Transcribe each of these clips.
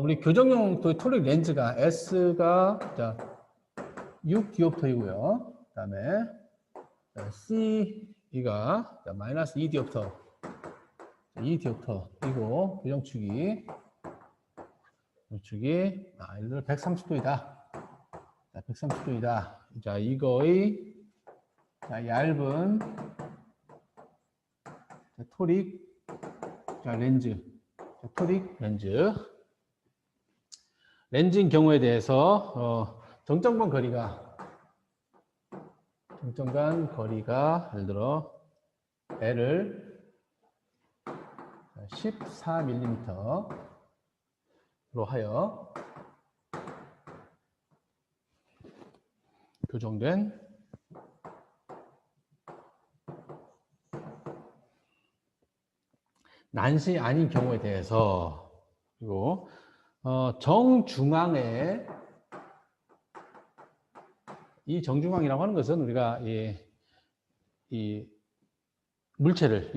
우리 교정용 토릭 렌즈가 S가 자, 6 디옵터이고요. 그다음에 C가 마이너스 2 디옵터, 2 디옵터이고 교정축이 예를 들어 130도이다. 자, 130도이다. 자, 이거의 얇은 토릭 렌즈, 토릭 렌즈인 경우에 대해서 정점 간 거리가 예를 들어 L을 14mm로 하여 교정된 난시 아닌 경우에 대해서, 그리고 정중앙에, 이 정중앙이라고 하는 것은 우리가 이 물체를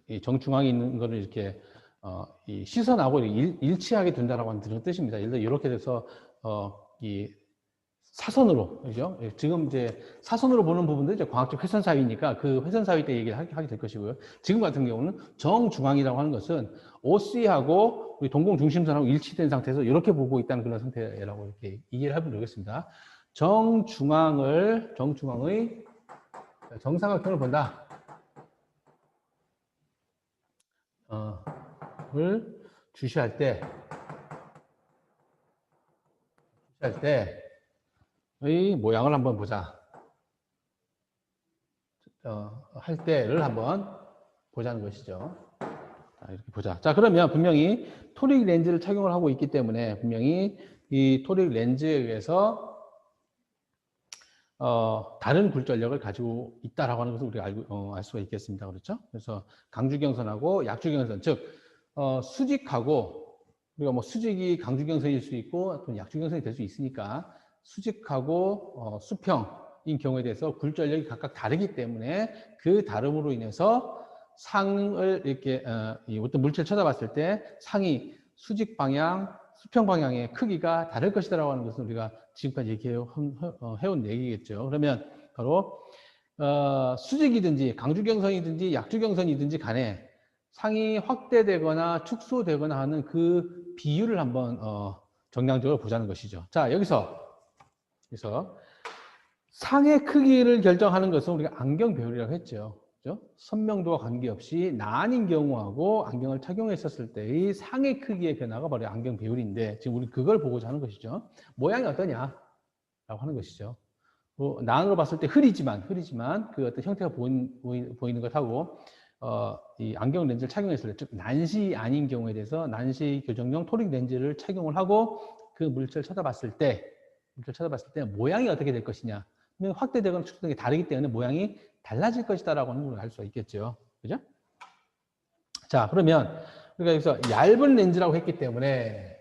이 정중앙에 있는 거를 이렇게 이 시선하고 일치하게 둔다라고 하는 그런 뜻입니다. 예를 들어 이렇게 돼서 이 사선으로, 그죠? 지금 이제 사선으로 보는 부분도 이제 광학적 회선 사위니까 그 회선 사위 때 얘기를 하게 될 것이고요. 지금 같은 경우는 정중앙이라고 하는 것은 OC하고 우리 동공 중심선하고 일치된 상태에서 이렇게 보고 있다는 그런 상태라고 이렇게 이해를 해보면 되겠습니다. 정중앙의 정사각형을 본다. 을 주시할 때의 모양을 한번 보자. 할 때를 한번 보자는 것이죠. 자, 이렇게 보자. 자, 그러면 분명히 토릭 렌즈를 착용을 하고 있기 때문에 분명히 이 토릭 렌즈에 의해서 다른 굴절력을 가지고 있다라고 하는 것을 우리가 알 수가 있겠습니다. 그렇죠? 그래서 강주경선하고 약주경선, 즉 수직하고, 우리가 뭐 수직이 강주경선일 수 있고 또는 약주경선이 될 수 있으니까 수직하고 수평인 경우에 대해서 굴절력이 각각 다르기 때문에 그 다름으로 인해서 상을 이렇게 어떤 물체를 쳐다봤을 때 상이 수직 방향, 수평 방향의 크기가 다를 것이다라고 하는 것은 우리가 지금까지 해온 얘기겠죠. 그러면 바로 수직이든지 강주경선이든지 약주경선이든지 간에 상이 확대되거나 축소되거나 하는 그 비율을 한번 정량적으로 보자는 것이죠. 자, 여기서 상의 크기를 결정하는 것은 우리가 안경 배율이라고 했죠. 그죠? 선명도와 관계없이 나인 경우하고 안경을 착용했었을 때의 상의 크기의 변화가 바로 안경 배율인데, 지금 우리 그걸 보고자 하는 것이죠. 모양이 어떠냐라고 하는 것이죠. 난으로 봤을 때 흐리지만 그 어떤 형태가 보이는 것하고 이 안경 렌즈를 착용했을 때, 즉 난시 아닌 경우에 대해서 난시 교정용 토릭 렌즈를 착용을 하고 그 물체를 쳐다봤을 때 모양이 어떻게 될 것이냐. 확대되거나 축소되는 게 다르기 때문에 모양이 달라질 것이다라고 하는 걸 알 수가 있겠죠. 그죠? 자, 그러면 우리가 여기서 얇은 렌즈라고 했기 때문에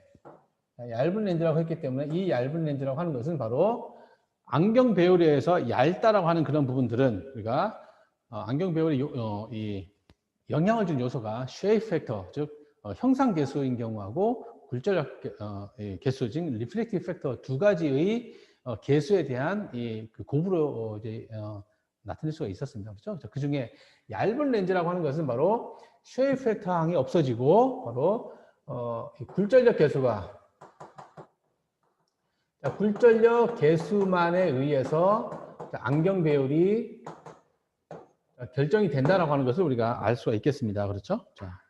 이 얇은 렌즈라고 하는 것은 바로 안경 배율에 의해서 얇다라고 하는 그런 부분들은 우리가 안경 배율에 이 영향을 준 요소가 쉐이프 팩터, 즉 형상 개수인 경우하고 굴절력 개수, 즉 리프렉티브 팩터 두 가지의 개수에 대한 그 곱으로 이제 나타낼 수가 있었습니다. 그렇죠? 그 중에 얇은 렌즈라고 하는 것은 바로 쉐이프 팩터 항이 없어지고 바로 굴절력 개수만에 의해서 안경 배율이 결정이 된다라고 하는 것을 우리가 알 수가 있겠습니다. 그렇죠? 자,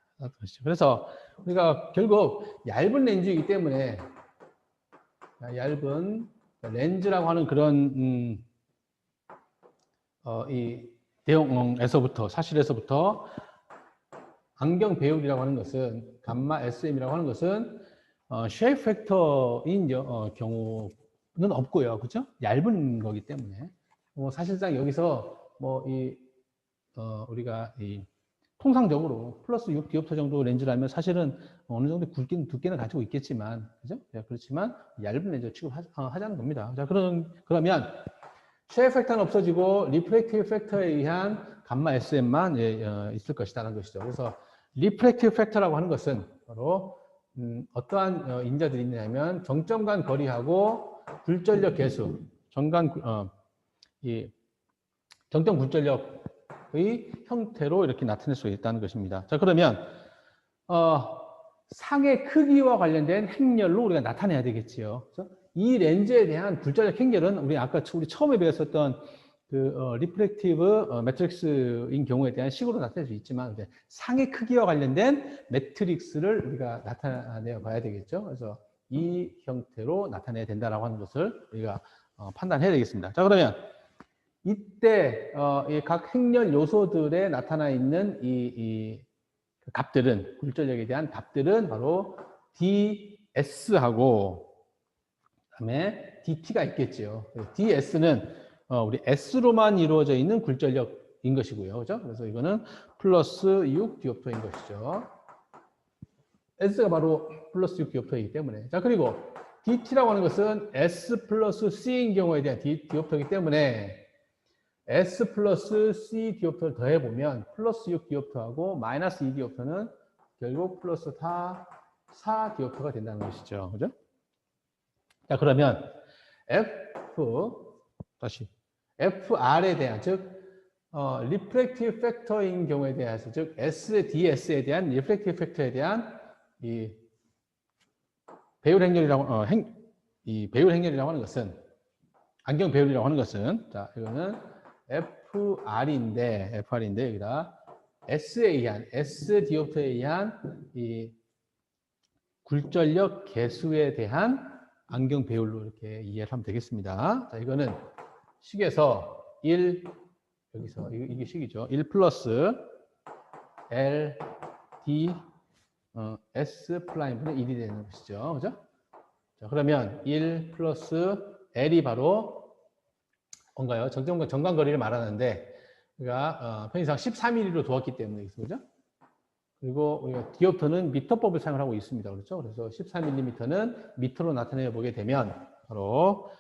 그래서 우리가 결국 얇은 렌즈이기 때문에 얇은 렌즈라고 하는 그런 이 내용에서부터, 사실에서부터 안경 배율이라고 하는 것은 감마 SM이라고 하는 것은 쉐이프 팩터인 경우는 없고요. 그렇죠? 얇은 거기 때문에 사실상 여기서 우리가 통상적으로 플러스 6 디옵터 정도 렌즈라면 사실은 어느 정도 두께는 가지고 있겠지만, 그죠? 그렇지만 얇은 렌즈 취급하자는 겁니다. 자, 그러면 쉐이프 팩터는 없어지고 리프렉티브 팩터에 의한 감마 SM만 있을 것이다라는 것이죠. 그래서 리프렉티브 팩터라고 하는 것은 바로 어떠한 인자들이 있냐면 정점 간 거리하고 굴절력 계수, 이 정점 굴절력의 형태로 이렇게 나타낼 수 있다는 것입니다. 자, 그러면 상의 크기와 관련된 행렬로 우리가 나타내야 되겠지요. 그래서 이 렌즈에 대한 굴절력 행렬은 우리 아까 우리 처음에 배웠었던 리프렉티브 매트릭스인 경우에 대한 식으로 나타낼 수 있지만 이제 상의 크기와 관련된 매트릭스를 우리가 나타내 봐야 되겠죠. 그래서 이 형태로 나타내야 된다라고 하는 것을 우리가 판단해야 되겠습니다. 자, 그러면 이때 각 행렬 요소들에 나타나 있는 이 값들은, 굴절력에 대한 값들은 바로 ds하고 그다음에 dt가 있겠죠. ds는 우리 s로만 이루어져 있는 굴절력인 것이고요. 그죠? 그래서 이거는 플러스 6 디옵터인 것이죠. s가 바로 플러스 6 디옵터이기 때문에. 자, 그리고 dt라고 하는 것은 s 플러스 c인 경우에 대한 디옵터이기 때문에 S 플러스 C 디옵터를 더해보면 플러스 6 디옵터하고 마이너스 2 디옵터는 결국 플러스 4 디옵터가 된다는 것이죠. 그죠? 자, 그러면 FR에 대한, 즉, 리프렉티브 팩터인 경우에 대해서, 즉, DS에 대한 리프렉티브 팩터에 대한 이 배율 행렬이라고, 이 배율 행렬이라고 하는 것은, 안경 배율이라고 하는 것은, 자, 이거는 FR인데 여기다 S에 의한, S 디옵터에 의한 이 굴절력 계수에 대한 안경 배율로 이렇게 이해를 하면 되겠습니다. 자, 이거는 식에서 1, 여기서, 이게 식이죠. 1 플러스 L, D, S 프라임분의 1이 되는 것이죠. 그죠? 자, 그러면 1 플러스 L이 바로 뭔가요? 정관거리를 말하는데, 우리가 편의상 13mm로 두었기 때문에, 그죠? 그리고 우리가 디옵터는 미터법을 사용하고 있습니다. 그렇죠? 그래서 14mm는 미터로 나타내 보게 되면, 바로,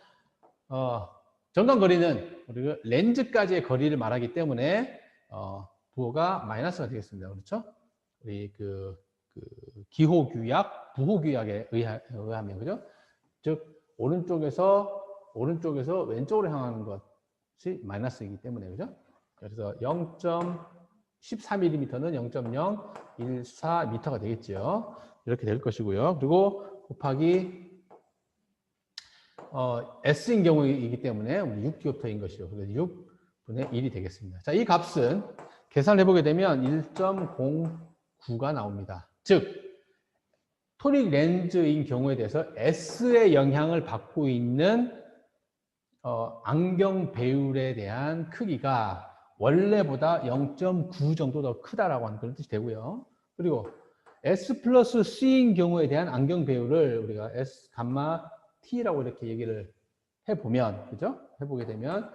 정관거리는 우리가 렌즈까지의 거리를 말하기 때문에, 부호가 마이너스가 되겠습니다. 그렇죠? 우리 기호규약, 부호규약에 의하면, 그죠? 즉, 오른쪽에서 왼쪽으로 향하는 것이 마이너스이기 때문에, 그죠? 그래서 0.14mm는 0.014m가 되겠죠. 이렇게 될 것이고요. 그리고 곱하기 S인 경우이기 때문에 6디옵터인 것이죠. 그래서 6분의 1이 되겠습니다. 자, 이 값은 계산을 해보게 되면 1.09가 나옵니다. 즉, 토릭 렌즈인 경우에 대해서 S의 영향을 받고 있는 안경 배율에 대한 크기가 원래보다 0.9 정도 더 크다라고 하는 그런 뜻이 되고요. 그리고 S 플러스 C인 경우에 대한 안경 배율을 우리가 S 감마 T라고 이렇게 얘기를 해보면, 그죠? 해보게 되면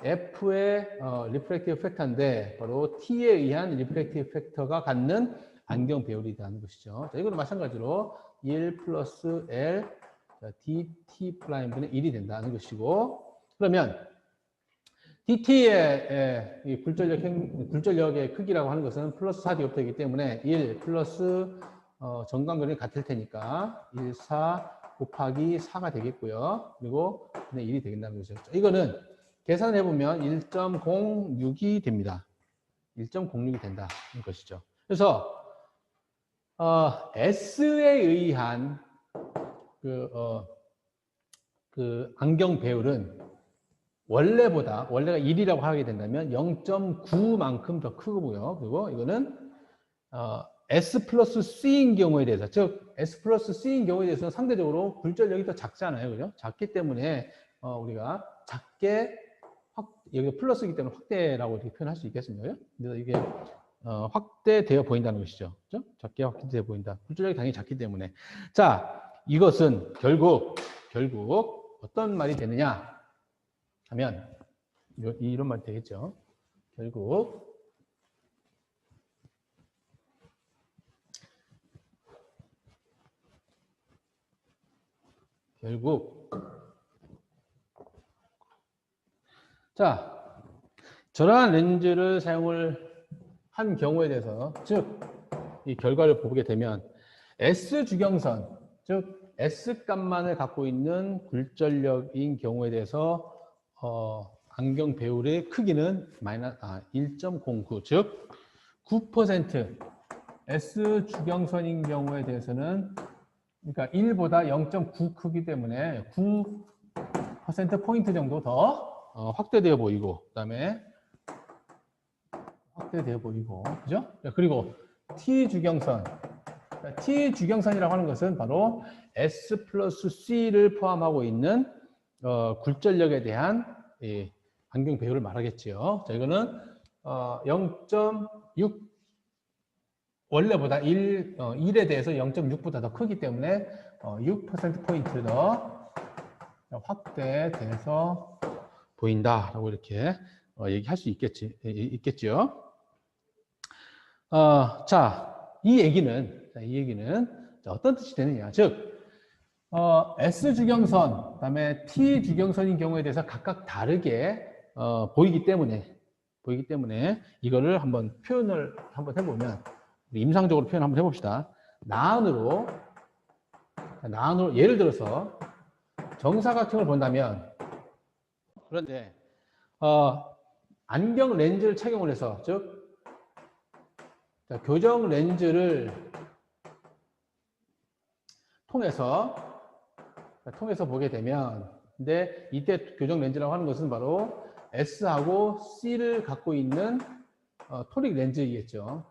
F의 리프렉티브 팩터인데 바로 T에 의한 리프렉티브 팩터가 갖는 안경 배율이라는 것이죠. 자, 이거는 마찬가지로 1 플러스 L dt 프라임분의 1이 된다는 것이고, 그러면 dt의 이 굴절력의 크기라고 하는 것은 플러스 4디옵터이기 때문에 1 플러스 정관거리는 같을 테니까 1, 4 곱하기 4가 되겠고요. 그리고 분의 1이 되겠다는 거죠. 이거는 계산해 보면 1.06이 됩니다. 1.06이 된다는 것이죠. 그래서 S에 의한 안경 배율은 원래가 1이라고 하게 된다면 0.9만큼 더 크고요. 그리고 이거는 S 플러스 C인 경우에 대해서, 즉 S 플러스 C인 경우에 대해서는 상대적으로 굴절력이 더 작잖아요. 그죠? 작기 때문에 우리가 작게 여기가 플러스이기 때문에 확대라고 이렇게 표현할 수 있겠습니다. 그래서 이게 확대되어 보인다는 것이죠. 그죠? 작게 확대되어 보인다. 굴절력이 당연히 작기 때문에. 자, 이것은 결국 어떤 말이 되느냐 하면 이런 말이 되겠죠. 결국 자, 저러한 렌즈를 사용을 한 경우에 대해서, 즉 이 결과를 보게 되면 S 주경선, 즉 S 값만을 갖고 있는 굴절력인 경우에 대해서 안경 배율의 크기는 1.09, 즉 9% S 주경선인 경우에 대해서는 그러니까 1보다 0.9 크기 때문에 9%포인트 정도 더 확대되어 보이고, 그 다음에 확대되어 보이고, 그죠? 그리고 T 주경선. T 주경선이라고 하는 것은 바로 S 플러스 C를 포함하고 있는 굴절력에 대한 안경 배율을 말하겠지요. 자, 이거는 0.6 원래보다 1에 대해서 0.6보다 더 크기 때문에 6%포인트 더 확대돼서 보인다라고 이렇게 얘기할 수 있겠죠. 자, 이 얘기는 어떤 뜻이 되느냐. 즉, S 주경선, 그 다음에 T 주경선인 경우에 대해서 각각 다르게 보이기 때문에 이거를 한번 표현을 한번 해보면, 임상적으로 표현 한번 해봅시다. 나안으로 예를 들어서 정사각형을 본다면, 그런데 안경 렌즈를 착용을 해서, 즉 교정 렌즈를 통해서 보게 되면, 근데 이때 교정 렌즈라고 하는 것은 바로 S하고 C를 갖고 있는 토릭 렌즈이겠죠.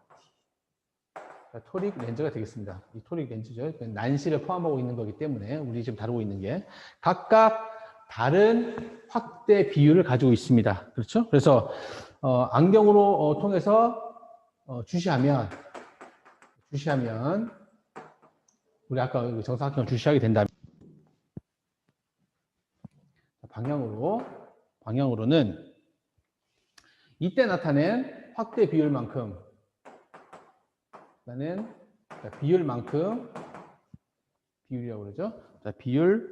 토릭 렌즈가 되겠습니다. 이 토릭 렌즈죠. 난시를 포함하고 있는 거기 때문에 우리 지금 다루고 있는 게 각각 다른 확대 비율을 가지고 있습니다. 그렇죠? 그래서 안경으로 통해서 주시하면 우리 아까 정사각형을 주시하게 된다면 방향으로는 이때 나타낸 확대 비율만큼 비율이라고 그러죠. 자, 비율만큼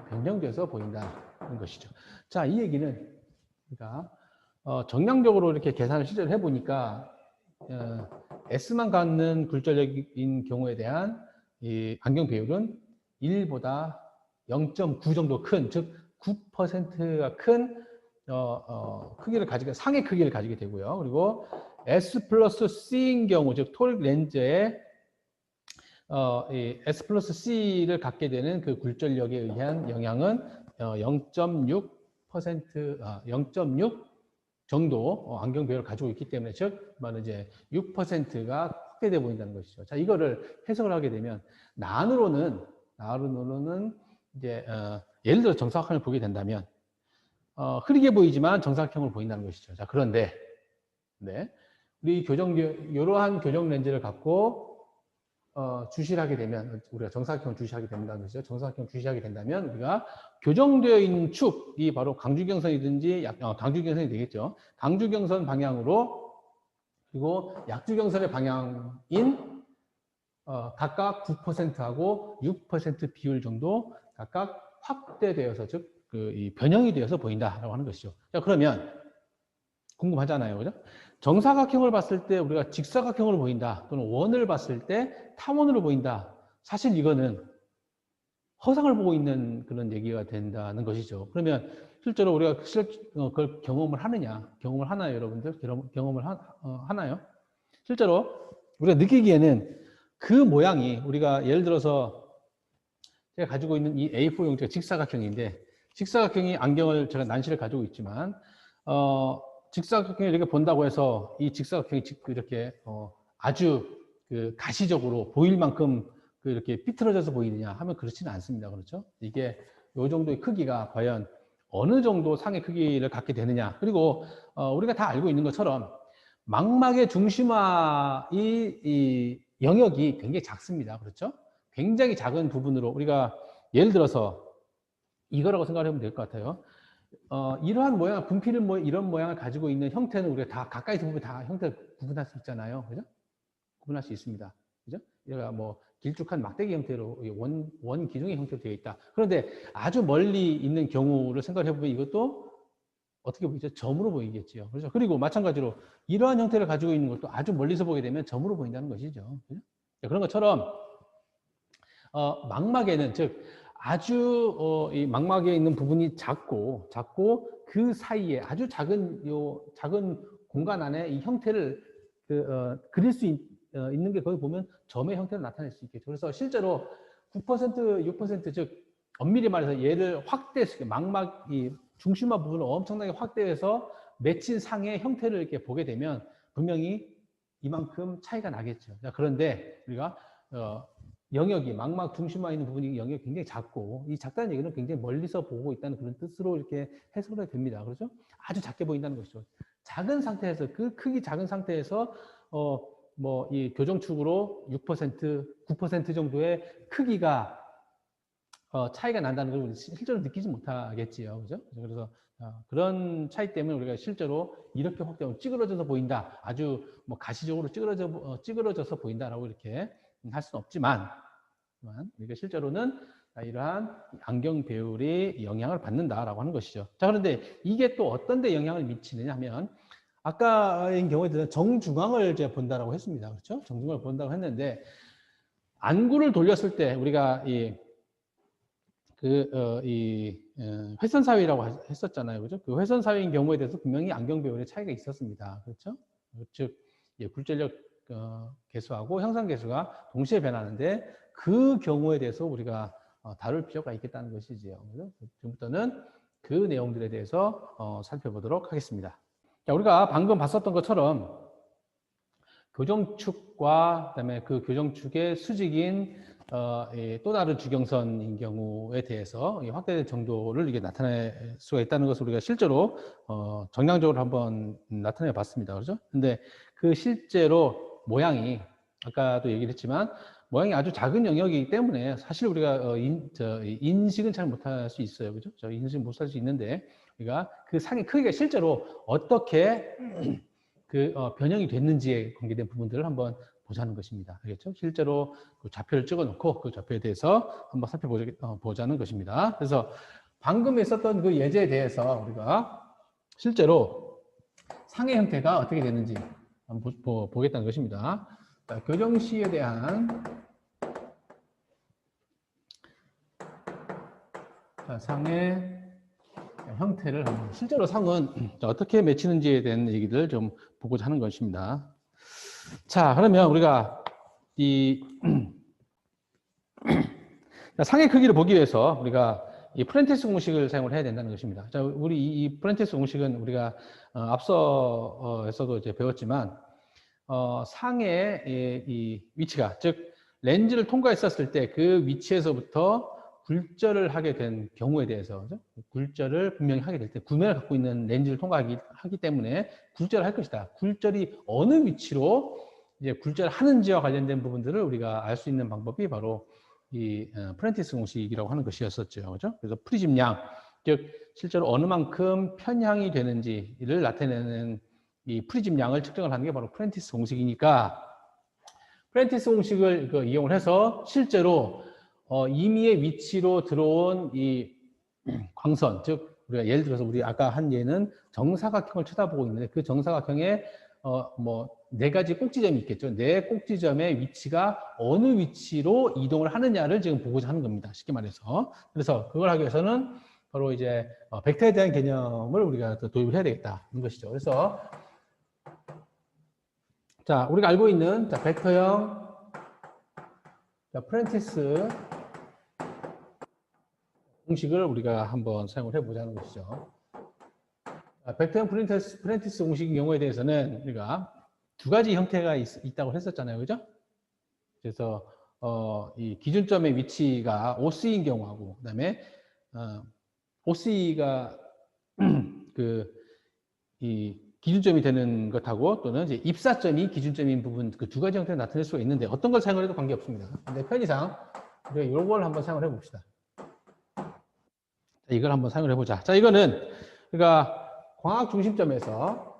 변경돼서 보인다는 것이죠. 자, 이 얘기는 그러니까 정량적으로 이렇게 계산을 실제로 해보니까 S만 갖는 굴절력인 경우에 대한 이 안경 배율은 1보다 0.9 정도 큰, 즉 9%가 큰 크기를 가지게, 상의 크기를 가지게 되고요. 그리고 S 플러스 C인 경우, 즉 토릭 렌즈에 이 S 플러스 C를 갖게 되는 그 굴절력에 의한 영향은 0.6 정도 안경 배율을 가지고 있기 때문에, 즉 말은 이제 6%가 확대돼 보인다는 것이죠. 자, 이거를 해석을 하게 되면 나안으로는 이제 예를 들어 정사각형을 보게 된다면 흐리게 보이지만 정사각형을 보인다는 것이죠. 자, 그런데 우리 이러한 교정 렌즈를 갖고 주시를 하게 되면, 우리가 정사각형을 주시하게 된다는 것이죠. 정사각형을 주시하게 된다면 우리가 교정되어 있는 축이 바로 강주경선이든지 강주경선이 되겠죠. 강주경선 방향으로, 그리고 약주경선의 방향인 각각 9%하고 6% 비율 정도 각각 확대되어서, 즉 이 변형이 되어서 보인다라고 하는 것이죠. 자, 그러면 궁금하잖아요, 그죠? 정사각형을 봤을 때 우리가 직사각형으로 보인다, 또는 원을 봤을 때 타원으로 보인다. 사실 이거는 허상을 보고 있는 그런 얘기가 된다는 것이죠. 그러면 실제로 우리가 그걸 경험을 하나요, 여러분들? 경험을 하나요? 실제로 우리가 느끼기에는 그 모양이, 우리가 예를 들어서 제가 가지고 있는 이 A4 용지가 직사각형인데, 직사각형이 안경을, 제가 난시를 가지고 있지만 직사각형을 이렇게 본다고 해서 이 직사각형이 이렇게 아주 그 가시적으로 보일 만큼 이렇게 삐뚤어져서 보이느냐 하면 그렇지는 않습니다. 그렇죠? 이게 이 정도의 크기가 과연 어느 정도 상의 크기를 갖게 되느냐. 그리고 우리가 다 알고 있는 것처럼 망막의 중심화 이 영역이 굉장히 작습니다. 그렇죠? 굉장히 작은 부분으로 우리가 예를 들어서 이거라고 생각하면 될 것 같아요. 이러한 모양, 분필은 이런 모양을 가지고 있는 형태는 우리가 다 가까이서 보면 다 형태를 구분할 수 있잖아요. 그죠? 구분할 수 있습니다. 그죠? 얘가 뭐 길쭉한 막대기 형태로 원 기둥의 형태로 되어 있다. 그런데 아주 멀리 있는 경우를 생각해 보면 이것도 어떻게 보이죠? 점으로 보이겠지요. 그렇죠? 그리고 마찬가지로 이러한 형태를 가지고 있는 것도 아주 멀리서 보게 되면 점으로 보인다는 것이죠. 그죠? 그런 것처럼 망막에는 즉 아주 이 망막에 있는 부분이 작고 그 사이에 아주 작은 공간 안에 이 형태를 그릴 수 있는 게 거기 보면 점의 형태를 나타낼 수 있겠죠. 그래서 실제로 9%, 6%, 즉 엄밀히 말해서 얘를 확대해서 망막 이 중심화 부분을 엄청나게 확대해서 맺힌 상의 형태를 이렇게 보게 되면 분명히 이만큼 차이가 나겠죠. 자, 그런데 우리가 영역이 망막 중심화에 있는 부분이 영역이 굉장히 작고 이 작다는 얘기는 굉장히 멀리서 보고 있다는 그런 뜻으로 이렇게 해석이 됩니다. 그렇죠? 아주 작게 보인다는 것이죠. 작은 상태에서 그 크기 작은 상태에서 뭐 이 교정축으로 6%, 9% 정도의 크기가 차이가 난다는 걸 실제로 느끼지 못하겠지요. 그죠? 그래서 그런 차이 때문에 우리가 실제로 이렇게 확대하면 찌그러져서 보인다. 아주 뭐 가시적으로 찌그러져서 보인다라고 이렇게 할 수는 없지만 우리가 실제로는 이러한 안경 배율이 영향을 받는다라고 하는 것이죠. 자, 그런데 이게 또 어떤 데 영향을 미치느냐 하면 아까의 경우에는 정중앙을 이제 본다라고 했습니다. 그렇죠? 정중앙을 본다고 했는데 안구를 돌렸을 때 우리가 회선 사위라고 했었잖아요. 그죠? 그 회선 사위인 경우에 대해서 분명히 안경 배율의 차이가 있었습니다. 그렇죠? 즉, 굴절력 개수하고 형상 개수가 동시에 변하는데 그 경우에 대해서 우리가 다룰 필요가 있겠다는 것이지요. 그죠? 지금부터는 그 내용들에 대해서 살펴보도록 하겠습니다. 자, 우리가 방금 봤었던 것처럼 교정축과 그다음에 그 교정축의 수직인 또 다른 주경선인 경우에 대해서 확대된 정도를 이게 나타낼 수가 있다는 것을 우리가 실제로 정량적으로 한번 나타내 봤습니다. 그렇죠? 근데 그 실제로 모양이 아까도 얘기를 했지만 모양이 아주 작은 영역이기 때문에 사실 우리가 인식은 잘 못할 수 있어요. 그죠? 저 인식 못할 수 있는데 우리가 그 상의 크기가 실제로 어떻게 변형이 됐는지에 관계된 부분들을 한번 보자는 것입니다. 알겠죠? 실제로 그 좌표를 찍어 놓고 그 좌표에 대해서 한번 살펴보자는 것입니다. 그래서 방금 있었던 그 예제에 대해서 우리가 실제로 상의 형태가 어떻게 되는지 한번 보겠다는 것입니다. 자, 교정시에 대한 상의 형태를 실제로 상은 어떻게 맺히는지에 대한 얘기를 좀 보고자 하는 것입니다. 자, 그러면 우리가 상의 크기를 보기 위해서 우리가 이 프렌티스 공식을 사용을 해야 된다는 것입니다. 자, 우리 이 프렌티스 공식은 우리가 앞서에서도 이제 배웠지만 상의 이 위치가 즉 렌즈를 통과했었을 때 그 위치에서부터 굴절을 하게 된 경우에 대해서 그죠? 굴절을 분명히 하게 될 때 구면을 갖고 있는 렌즈를 통과하기 때문에 굴절을 할 것이다. 굴절이 어느 위치로 이제 굴절하는지와 관련된 부분들을 우리가 알 수 있는 방법이 바로 이 프렌티스 공식이라고 하는 것이었었죠. 그죠? 그래서 프리즘량, 즉 실제로 어느 만큼 편향이 되는지를 나타내는 이 프리즘량을 측정을 하는 게 바로 프렌티스 공식이니까 프렌티스 공식을 이용을 해서 실제로 임의의 위치로 들어온 이 광선, 즉 우리가 예를 들어서 우리 아까 한 예는 정사각형을 쳐다보고 있는데 그 정사각형에 뭐 네 가지 꼭지점이 있겠죠. 네 꼭지점의 위치가 어느 위치로 이동을 하느냐를 지금 보고자 하는 겁니다. 쉽게 말해서. 그래서 그걸 하기 위해서는 바로 이제 벡터에 대한 개념을 우리가 도입을 해야 되겠다는 것이죠. 그래서 자, 우리가 알고 있는 벡터형 프렌티스 공식을 우리가 한번 사용을 해보자는 것이죠. 벡터형 프렌티스 공식의 경우에 대해서는 우리가 두 가지 형태가 있다고 했었잖아요. 그죠? 그래서 이 기준점의 위치가 OC인 경우하고 그다음에 OC가 이 기준점이 되는 것하고 또는 이제 입사점이 기준점인 부분 그 두 가지 형태로 나타낼 수가 있는데 어떤 걸 사용을 해도 관계없습니다. 근데 편의상 우리가 이런 걸 한번 사용을 해봅시다. 자, 이걸 한번 사용을 해보자. 자, 이거는 그러니까 광학 중심점에서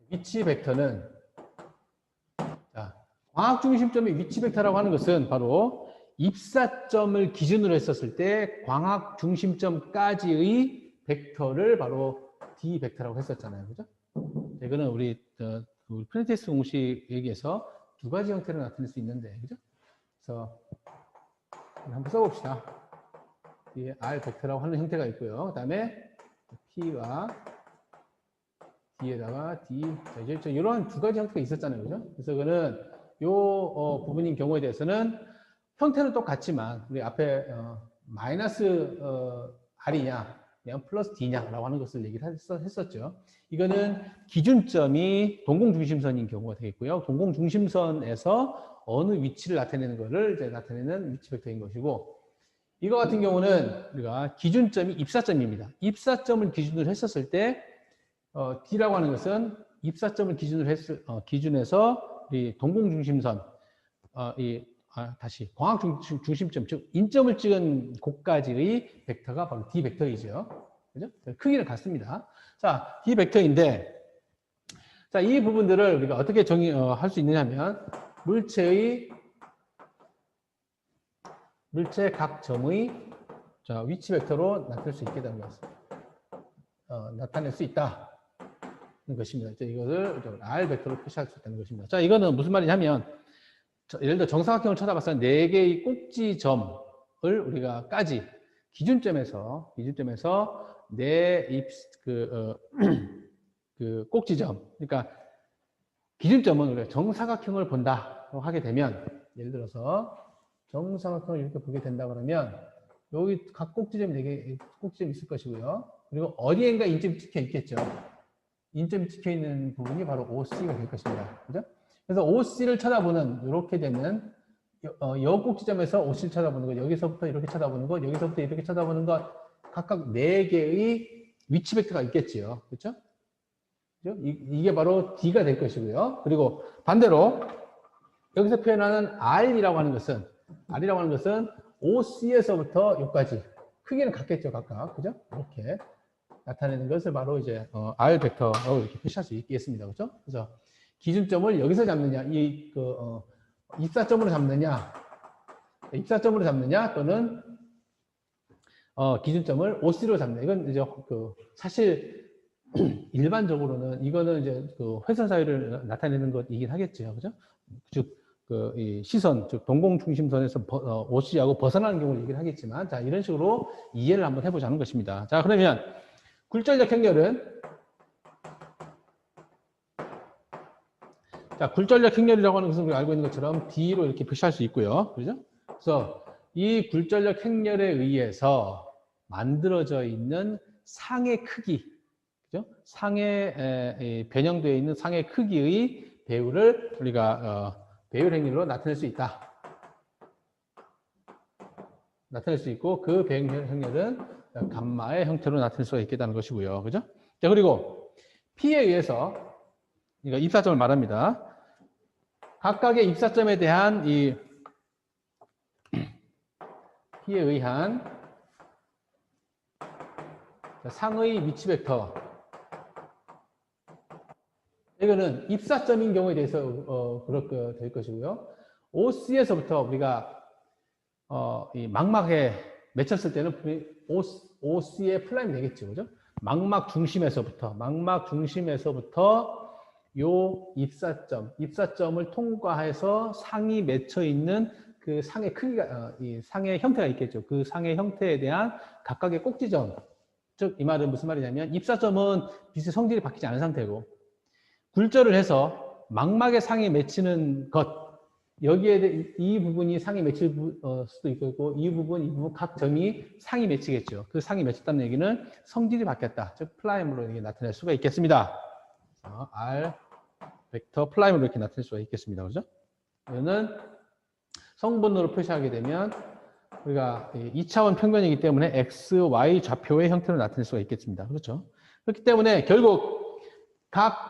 위치 벡터는 자, 광학 중심점의 위치 벡터라고 하는 것은 바로 입사점을 기준으로 했었을 때 광학 중심점까지의 벡터를 바로 D 벡터라고 했었잖아요. 그죠? 이거는 우리 프렌티스 공식 얘기해서 두 가지 형태로 나타낼 수 있는데, 그죠? 그래서 한번 써봅시다. 뒤에 R 벡터라고 하는 형태가 있고요. 그 다음에 P와 D에다가 D. 자, 이제 이런 두 가지 형태가 있었잖아요. 그죠? 그래서 그거는 요 부분인 경우에 대해서는 형태는 똑같지만 우리 앞에 마이너스 R이냐 그냥 플러스 D냐라고 하는 것을 얘기를 했었죠. 이거는 기준점이 동공중심선인 경우가 되겠고요. 동공중심선에서 어느 위치를 나타내는 것을 이제 나타내는 위치 벡터인 것이고, 이거 같은 경우는 우리가 기준점이 입사점입니다. 입사점을 기준으로 했었을 때 D라고 하는 것은 입사점을 기준으로 기준해서 이 동공중심선 다시 광학 중심점, 즉 인점을 찍은 곳까지의 벡터가 바로 D 벡터이죠. 그죠? 크기는 같습니다. 자, D 벡터인데, 자, 이 부분들을 우리가 어떻게 할 수 있느냐면 물체 각 점의 위치 벡터로 나타낼 수 있게 되는 것입니다. 나타낼 수 있다는 것입니다. 이것을 R 벡터로 표시할 수 있다는 것입니다. 자, 이거는 무슨 말이냐면, 예를 들어 정사각형을 쳐다봤을 때 4개의 꼭지점을 우리가 기준점에서 그 꼭지점, 그러니까 기준점은 우리가 정사각형을 본다고 하게 되면, 예를 들어서 정사각형을 이렇게 보게 된다 그러면 여기 각 꼭지점이 4개 꼭지점이 있을 것이고요. 그리고 어디엔가 인점이 찍혀 있겠죠. 인점이 찍혀 있는 부분이 바로 OC가 될 것입니다. 그죠? 그래서 OC를 쳐다보는, 이렇게 되면 여 꼭지점에서 OC를 쳐다보는 것, 여기서부터 이렇게 쳐다보는 것, 여기서부터 이렇게 쳐다보는 것, 각각 4개의 위치 벡터가 있겠지요. 그렇죠? 이게 바로 D가 될 것이고요. 그리고 반대로 여기서 표현하는 R이라고 하는 것은 OC에서부터 여기까지 크기는 같겠죠, 각각. 그죠? 이렇게 나타내는 것을 바로 이제 R 벡터라고 이렇게 표시할 수 있겠습니다. 그렇죠? 그래서 기준점을 여기서 잡느냐, 입사점으로 잡느냐, 또는 기준점을 OC로 잡느냐. 이건 이제 사실 일반적으로는 이거는 이제 회선 사유를 나타내는 것이긴 하겠죠, 그죠? 즉 이 시선, 즉 동공중심선에서 OC하고 벗어나는 경우를 얘기를 하겠지만, 자, 이런 식으로 이해를 한번 해보자는 것입니다. 자, 그러면 굴절력 행렬은, 자, 굴절력 행렬이라고 하는 것은 우리가 알고 있는 것처럼 D로 이렇게 표시할 수 있고요. 그죠? 그래서 이 굴절력 행렬에 의해서 만들어져 있는 상의 크기, 그죠? 변형되어 있는 상의 크기의 배율을 우리가 배율 행렬로 나타낼 수 있다. 나타낼 수 있고, 그 배율 행렬은 감마의 형태로 나타낼 수가 있겠다는 것이고요. 그죠? 자, 그리고 P에 의해서, 그러니까 입사점을 말합니다. 각각의 입사점에 대한 P에 의한 상의 위치 벡터. 이거는 입사점인 경우에 대해서 그렇게 될 것이고요. OC에서부터 우리가 이 망막에 맺혔을 때는 OC의 플라임이 되겠죠, 그죠? 망막 중심에서부터 요 입사점을 통과해서 상이 맺혀 있는 그 상의 크기가, 이 상의 형태가 있겠죠. 그 상의 형태에 대한 각각의 꼭지점. 즉, 이 말은 무슨 말이냐면, 입사점은 빛의 성질이 바뀌지 않은 상태고, 굴절을 해서 망막에 상이 맺히는 것, 여기에 이 부분이 상이 맺힐 수도 있고, 이 부분 각 점이 상이 맺히겠죠. 그 상이 맺혔다는 얘기는 성질이 바뀌었다. 즉, 플라임으로 이렇게 나타낼 수가 있겠습니다. R 벡터 플라임으로 이렇게 나타낼 수가 있겠습니다. 그죠? 이거는 성분으로 표시하게 되면 우리가 2차원 평면이기 때문에 X, Y 좌표의 형태로 나타낼 수가 있겠습니다. 그렇죠? 그렇기 때문에 결국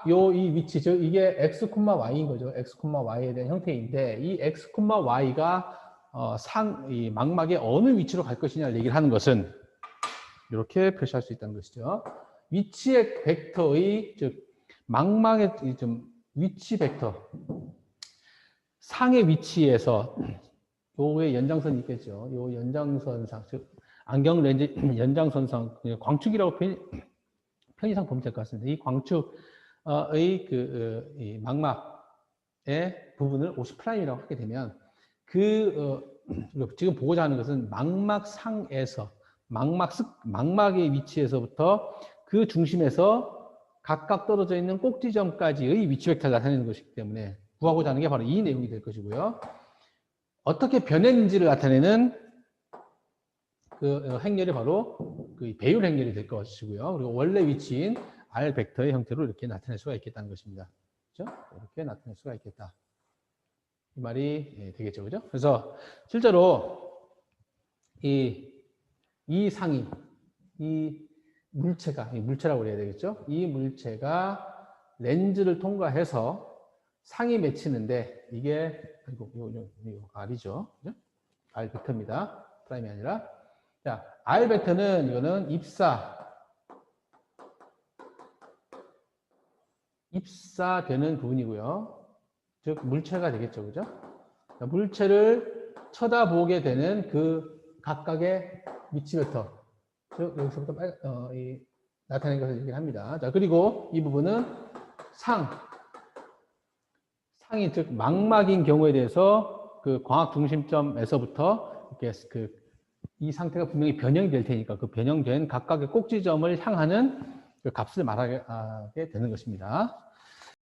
이 위치, 즉 이게 X, Y인 거죠. X, Y에 대한 형태인데, 이 X, Y가 이 망막의 어느 위치로 갈 것이냐를 얘기를 하는 것은 이렇게 표시할 수 있다는 것이죠. 위치의 벡터의, 즉 망막의 좀 위치 벡터, 상의 위치에서 요의 연장선이 있겠죠. 요 연장선상, 즉 안경 렌즈 연장선상 광축이라고 편의상 보면 될 것 같습니다. 이 광축의 이 망막의 부분을 50'이라고 하게 되면 지금 보고자 하는 것은 망막상에서 망막의 위치에서부터 그 중심에서 각각 떨어져 있는 꼭지점까지의 위치 벡터를 나타내는 것이기 때문에 구하고자 하는 게 바로 이 내용이 될 것이고요. 어떻게 변했는지를 나타내는 그 행렬이 바로 그 배율 행렬이 될 것이고요. 그리고 원래 위치인 R 벡터의 형태로 이렇게 나타낼 수가 있겠다는 것입니다. 그렇죠? 이렇게 나타낼 수가 있겠다. 이 말이 되겠죠. 그죠? 그래서 실제로 이 상이, 이 물체라고 그래야 되겠죠? 이 물체가 렌즈를 통과해서 상이 맺히는데 이게 이거 R이죠. 그죠? R 벡터입니다. 프라임이 아니라. 자, R 벡터는 이거는 입사되는 부분이고요. 즉 물체가 되겠죠. 그죠? 자, 물체를 쳐다보게 되는 그 각각의 위치 벡터. 즉 여기서부터 나타낸 것을 얘기를 합니다. 자, 그리고 이 부분은 상이 즉 망막인 경우에 대해서 그 광학 중심점에서부터 이렇게 이 상태가 분명히 변형이 될 테니까 그 변형된 각각의 꼭지점을 향하는 그 값을 말하게 되는 것입니다.